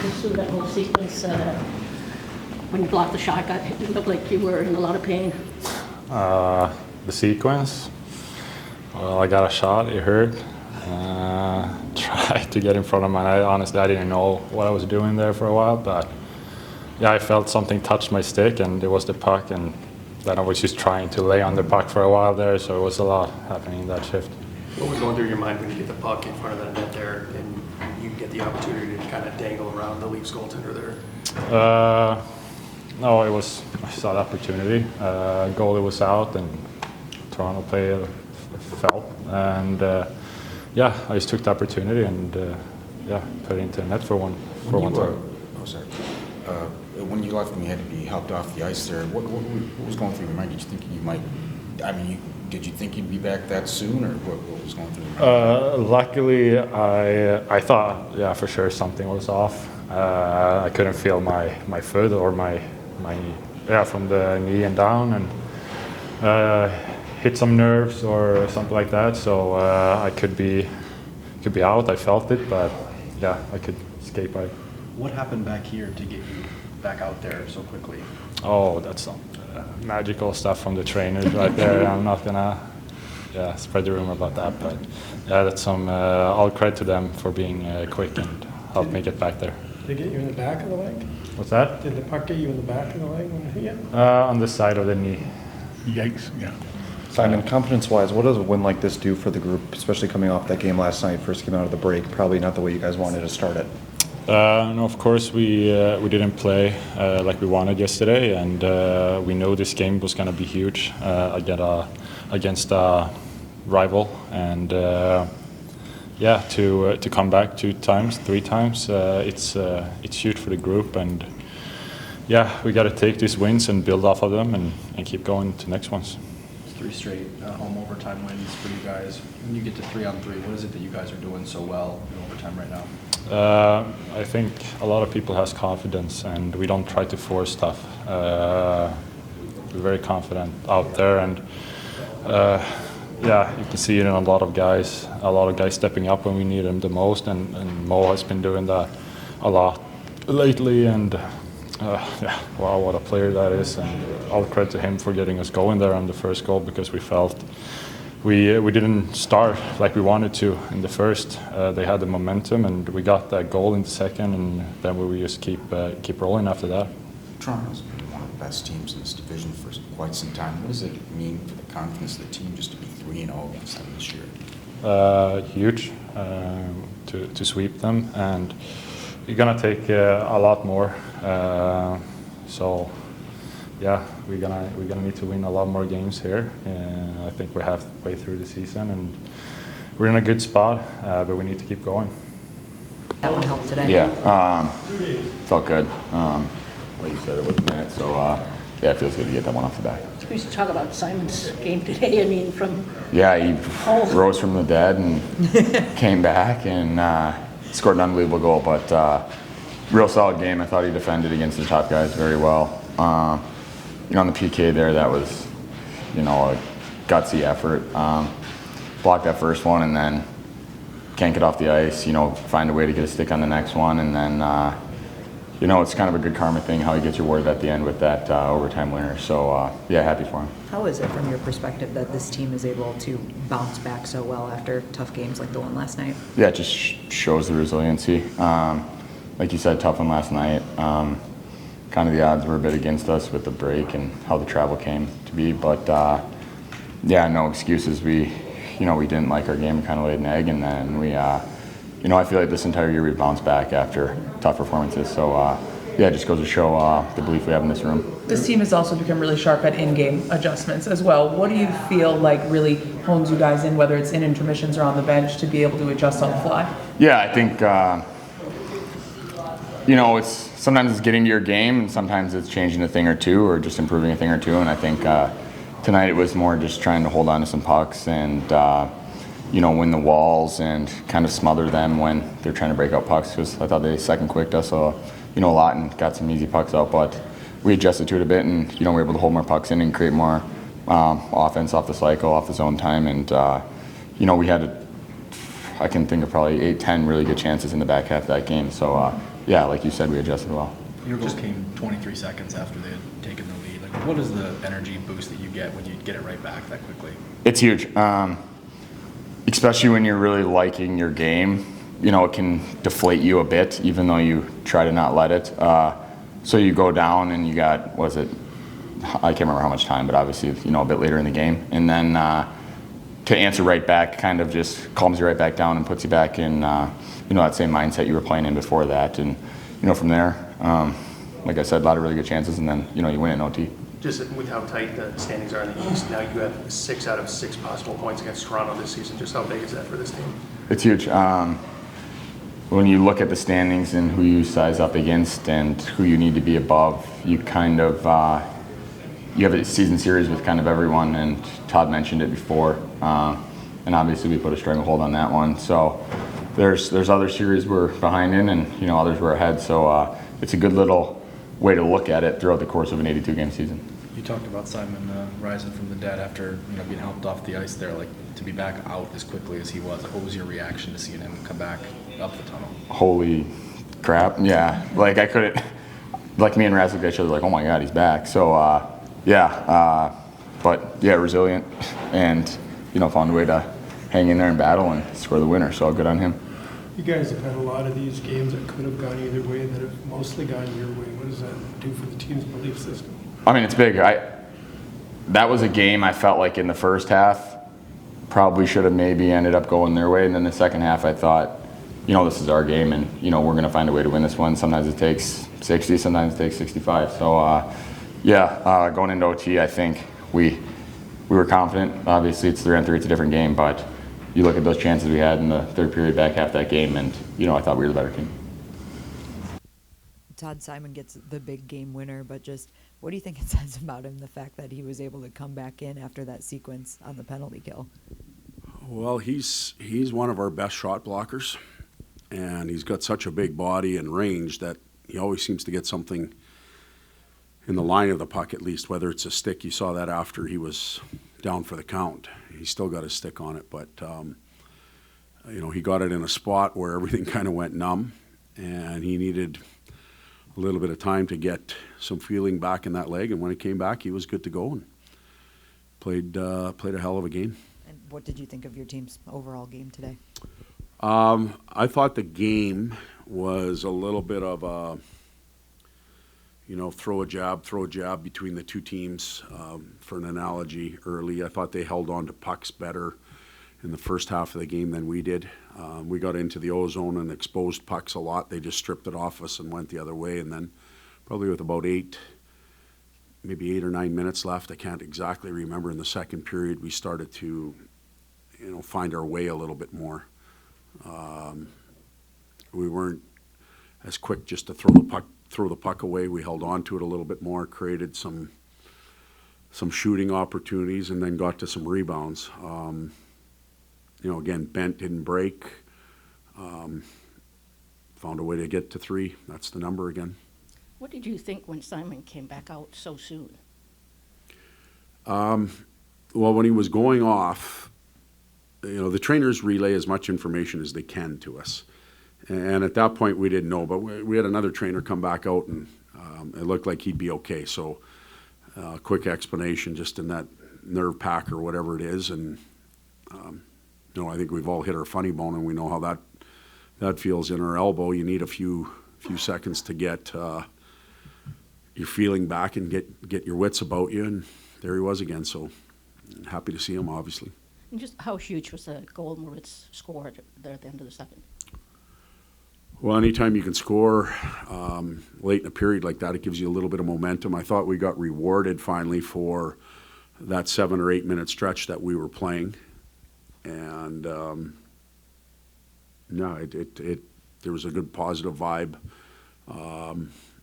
you through that whole sequence? When you blocked the shot, it looked like you were in a lot of pain. The sequence? Well, I got a shot, it hurt. Tried to get in front of my net. Honestly, I didn't know what I was doing there for a while, but yeah, I felt something touch my stick and it was the puck, and then I was just trying to lay on the puck for a while there, so it was a lot happening in that shift. What was going through your mind when you get the puck in front of that net there and you get the opportunity to kind of dangle around the Leafs goaltender there? No, I saw the opportunity. Goalie was out and Toronto player fell, and yeah, I just took the opportunity and yeah, put it into the net for one time. Oh, sorry. When you left and you had to be helped off the ice there, what was going through your mind? Did you think you might? I mean, did you think you'd be back that soon, or what was going through your mind? Luckily, I thought, yeah, for sure something was off. I couldn't feel my foot or my from the knee and down, and hit some nerves or something like that. So I could be out. I felt it, but yeah, I could skate by. What happened back here to get you back out there so quickly? Oh, that's some magical stuff from the trainers right there. I'm not gonna spread the rumor about that, but yeah, that's some. All credit to them for being quick and help me get back there. Did it get you in the back of the leg? What's that? Did the puck get you in the back of the leg when it hit you? On the side of the knee. Yikes, yeah. Simon, confidence-wise, what does a win like this do for the group, especially coming off that game last night, first game out of the break, probably not the way you guys wanted to start it? No, of course we didn't play like we wanted yesterday, and we know this game was going to be huge against a rival, and yeah, to come back 2 times, 3 times, it's huge for the group, and yeah, we got to take these wins and build off of them and keep going to next ones. 3 straight home overtime wins for you guys. When you get to 3-on-3, what is it that you guys are doing so well in overtime right now? I think a lot of people has confidence, and we don't try to force stuff. We're very confident out there, and yeah, you can see it in a lot of guys stepping up when we need them the most, and Mo has been doing that a lot lately, and yeah, wow, what a player that is, and all credit to him for getting us going there on the first goal, because we felt we didn't start like we wanted to in the first. They had the momentum, and we got that goal in the second, and then we just keep rolling after that. Toronto's been one of the best teams in this division for quite some time. What does it mean for the confidence of the team just to be 3-0 against them this year? Huge to sweep them, and you're gonna take a lot more. So yeah, we're gonna need to win a lot more games here. I think we're halfway through the season, and we're in a good spot, but we need to keep going. That one helped today. Yeah, felt good. Like you said, it was a minute, so yeah, it feels good to get that one off the back. We should talk about Simon's game today. I mean, Yeah, he rose from the dead and came back and scored an unbelievable goal, but real solid game. I thought he defended against the top guys very well. You know, on the PK there, that was, you know, a gutsy effort. Blocked that first one and then can't get off the ice, you know, find a way to get a stick on the next one, and then, you know, it's kind of a good karma thing how he gets rewarded at the end with that overtime winner. So, yeah, happy for him. How is it from your perspective that this team is able to bounce back so well after tough games like the one last night? Yeah, it just shows the resiliency. Like you said, tough one last night. Kind of the odds were a bit against us with the break and how the travel came to be, but yeah, no excuses. We didn't like our game, kind of laid an egg, and then we, you know, I feel like this entire year we bounced back after tough performances. So yeah, it just goes to show the belief we have in this room. This team has also become really sharp at in-game adjustments as well. What do you feel like really hones you guys in, whether it's in intermissions or on the bench, to be able to adjust on the fly? Yeah, I think you know, sometimes it's getting to your game, and sometimes it's changing a thing or two, or just improving a thing or two. And I think tonight it was more just trying to hold on to some pucks and you know, win the walls and kind of smother them when they're trying to break out pucks, because I thought they second quicked us a lot and got some easy pucks out. But we adjusted to it a bit, and you know, we were able to hold more pucks in and create more offense off the cycle, off the zone time, and you know, we had I can think of probably 8-10 really good chances in the back half of that game. So yeah, like you said, we adjusted well. Your goal came 23 seconds after they had taken the lead. Like, what is the energy boost that you get when you get it right back that quickly? It's huge, especially when you're really liking your game. You know, it can deflate you a bit, even though you try to not let it. So you go down and you got, was it, I can't remember how much time, but obviously, you know, a bit later in the game. And then to answer right back kind of just calms you right back down and puts you back in, you know, that same mindset you were playing in before that. And, you know, from there, like I said, a lot of really good chances, and then, you know, you win in OT. Just with how tight the standings are in the East, now you have 6 out of 6 possible points against Toronto this season. Just how big is that for this team? It's huge. When you look at the standings and who you size up against and who you need to be above, you kind of you have a season series with kind of everyone, and Todd mentioned it before, and obviously we put a stranglehold on that one. So there's other series we're behind in, and you know, others we're ahead. So it's a good little way to look at it throughout the course of an 82-game season. You talked about Simon rising from the dead after, you know, being helped off the ice there. Like, to be back out as quickly as he was, like, what was your reaction to seeing him come back up the tunnel? Holy crap! Yeah, like I couldn't. Like me and Raz looked at each other like, oh my God, he's back. So but yeah, resilient, and you know, found a way to hang in there and battle and score the winner. So good on him. You guys have had a lot of these games that could have gone either way that have mostly gone your way. What does that do for the team's belief system? I mean, it's big. That was a game I felt like in the first half probably should have maybe ended up going their way, and then the second half I thought, you know, this is our game, and you know, we're going to find a way to win this one. Sometimes it takes 60, sometimes it takes 65. So going into OT, I think we were confident. Obviously, it's 3-on-3, it's a different game, but you look at those chances we had in the third period, back half that game, and you know, I thought we were the better team. Todd, Simon gets the big game winner, but just what do you think it says about him, the fact that he was able to come back in after that sequence on the penalty kill? Well, he's one of our best shot blockers, and he's got such a big body and range that he always seems to get something in the line of the puck, at least, whether it's a stick. You saw that after he was down for the count. He still got his stick on it, but you know, he got it in a spot where everything kind of went numb, and he needed a little bit of time to get some feeling back in that leg, and when it came back, he was good to go and played a hell of a game. And what did you think of your team's overall game today? I thought the game was a little bit of a, you know, throw a jab between the two teams. For an analogy early, I thought they held on to pucks better in the first half of the game than we did. We got into the O-zone and exposed pucks a lot. They just stripped it off us and went the other way. And then probably with about maybe 8 or 9 minutes left, I can't exactly remember, in the second period, we started to, you know, find our way a little bit more. We weren't as quick just to throw the puck away. We held on to it a little bit more, created some shooting opportunities, and then got to some rebounds. You know, again, bent, didn't break. Found a way to get to 3. That's the number again. What did you think when Simon came back out so soon? Well, when he was going off, you know, the trainers relay as much information as they can to us. And at that point, we didn't know. But we had another trainer come back out, and it looked like he'd be okay. So quick explanation just in that nerve pack or whatever it is. And, you know, I think we've all hit our funny bone, and we know how that feels in our elbow. You need a few seconds to get your feeling back and get your wits about you. And there he was again. So happy to see him, obviously. And just how huge was the goal Moritz scored there at the end of the second? Well, anytime you can score late in a period like that, it gives you a little bit of momentum. I thought we got rewarded finally for that 7 or 8 minute stretch that we were playing. And there was a good positive vibe,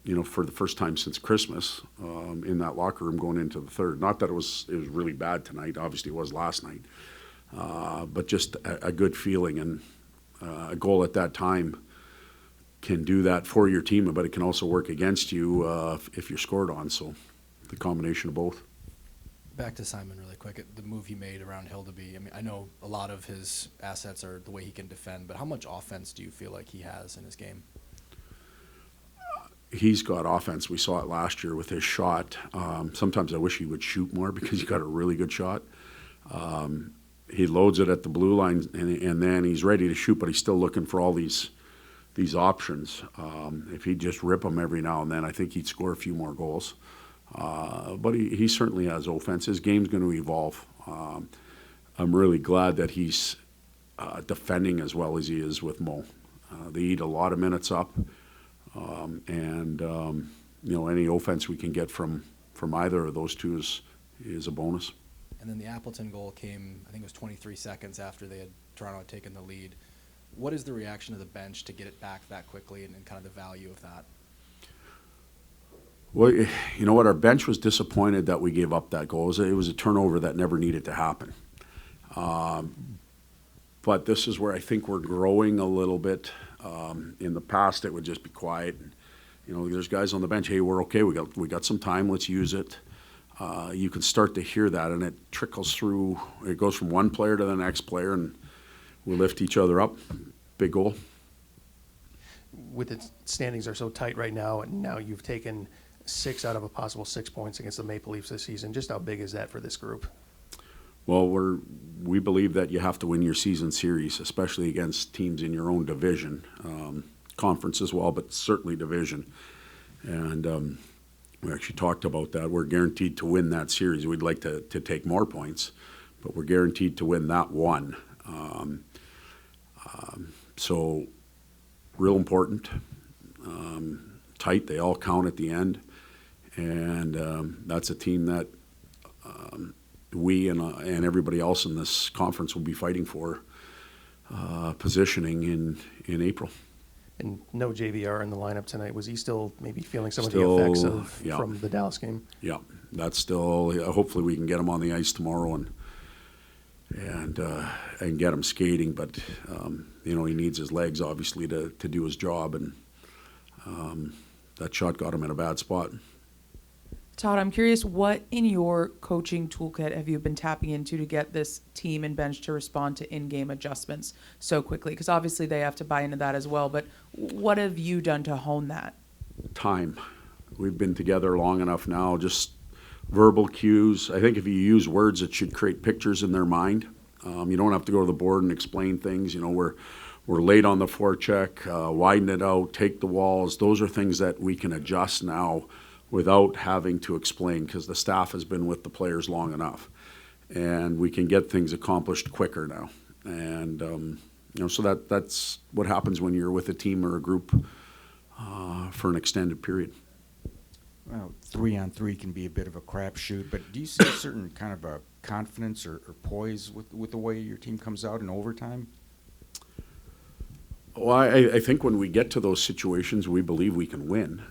you know, for the first time since Christmas in that locker room going into the third. Not that it was really bad tonight. Obviously, it was last night, but just a good feeling, and a goal at that time can do that for your team, but it can also work against you if you're scored on. So the combination of both. Back to Simon really quick, the move he made around Hildeby. I mean, I know a lot of his assets are the way he can defend, but how much offense do you feel like he has in his game? he's got offense. We saw it last year with his shot. Sometimes I wish he would shoot more because he got a really good shot. He loads it at the blue line, and then he's ready to shoot, but he's still looking for all these options. If he'd just rip them every now and then, I think he'd score a few more goals. But he certainly has offense. His game's going to evolve. I'm really glad that he's defending as well as he is with Mo. They eat a lot of minutes up, and any offense we can get from either of those two is a bonus. And then the Appleton goal came, I think it was 23 seconds after Toronto had taken the lead. What is the reaction of the bench to get it back that quickly, and kind of the value of that? Well, you know what? Our bench was disappointed that we gave up that goal. It was a turnover that never needed to happen. But this is where I think we're growing a little bit. In the past, it would just be quiet. There's guys on the bench. Hey, we're okay. We got some time. Let's use it. You can start to hear that, and it trickles through. It goes from one player to the next player, and we lift each other up. Big goal. With the standings are so tight right now, and now you've taken 6 out of a possible 6 points against the Maple Leafs this season. Just how big is that for this group? Well, we believe that you have to win your season series, especially against teams in your own division, conference as well, but certainly division. And we actually talked about that. We're guaranteed to win that series. We'd like to take more points, but we're guaranteed to win that one. So real important. Tight. They all count at the end. And that's a team that we and everybody else in this conference will be fighting for positioning in April. And no JVR in the lineup tonight. Was he still maybe feling some of the effects from the Dallas game? Yeah, that's still. Hopefully, we can get him on the ice tomorrow and get him skating. But he needs his legs obviously to do his job, and that shot got him in a bad spot. Todd, I'm curious, what in your coaching toolkit have you been tapping into to get this team and bench to respond to in-game adjustments so quickly? Because obviously they have to buy into that as well, but what have you done to hone that? Time. We've been together long enough now, just verbal cues. I think if you use words, it should create pictures in their mind. You don't have to go to the board and explain things. We're late on the forecheck, widen it out, take the walls. Those are things that we can adjust now without having to explain, because the staff has been with the players long enough, and we can get things accomplished quicker now. And so that's what happens when you're with a team or a group for an extended period. Well, 3-on-3 can be a bit of a crapshoot, but do you see a certain kind of a confidence or poise with the way your team comes out in overtime? Well, I think when we get to those situations, we believe we can win.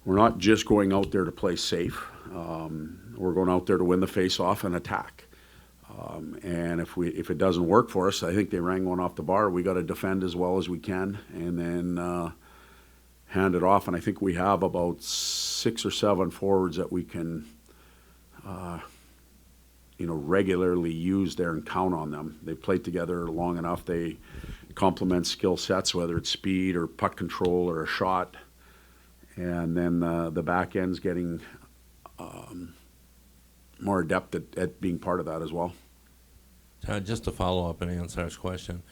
We're not just going out there to play safe. We're going out there to win the face-off and attack. And if it doesn't work for us, I think they rang one off the bar. We got to defend as well as we can, and then hand it off. And I think we have about 6 or 7 forwards that we can regularly use there and count on them. They played together long enough. They complement skill sets, whether it's speed or puck control or a shot. And then the back end's getting more adept at being part of that as well. Todd, just to follow up and answer our question,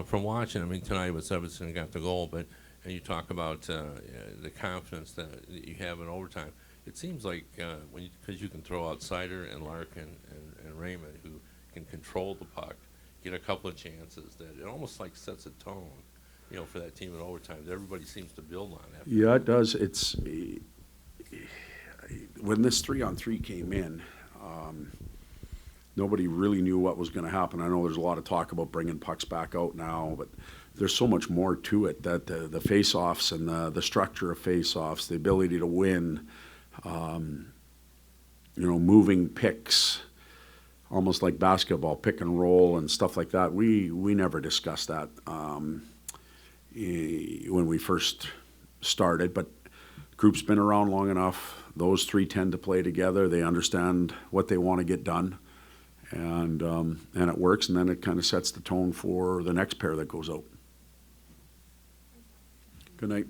from watching, tonight with Edvinsson got the goal, but you talk about the confidence that you have in overtime. It seems like because you can throw out Sider and Larkin and Raymond, who can control the puck, get a couple of chances, that it almost like sets a tone, for that team in overtime. That everybody seems to build on that. Yeah, it does. It's when this 3-on-3 came in, nobody really knew what was going to happen. I know there's a lot of talk about bringing pucks back out now, but there's so much more to it, that the face-offs and the structure of face-offs, the ability to win, moving picks, almost like basketball, pick and roll and stuff like that. We never discussed that when we first started, but group's been around long enough. Those three tend to play together. They understand what they want to get done, and it works, and then it kind of sets the tone for the next pair that goes out. Good night.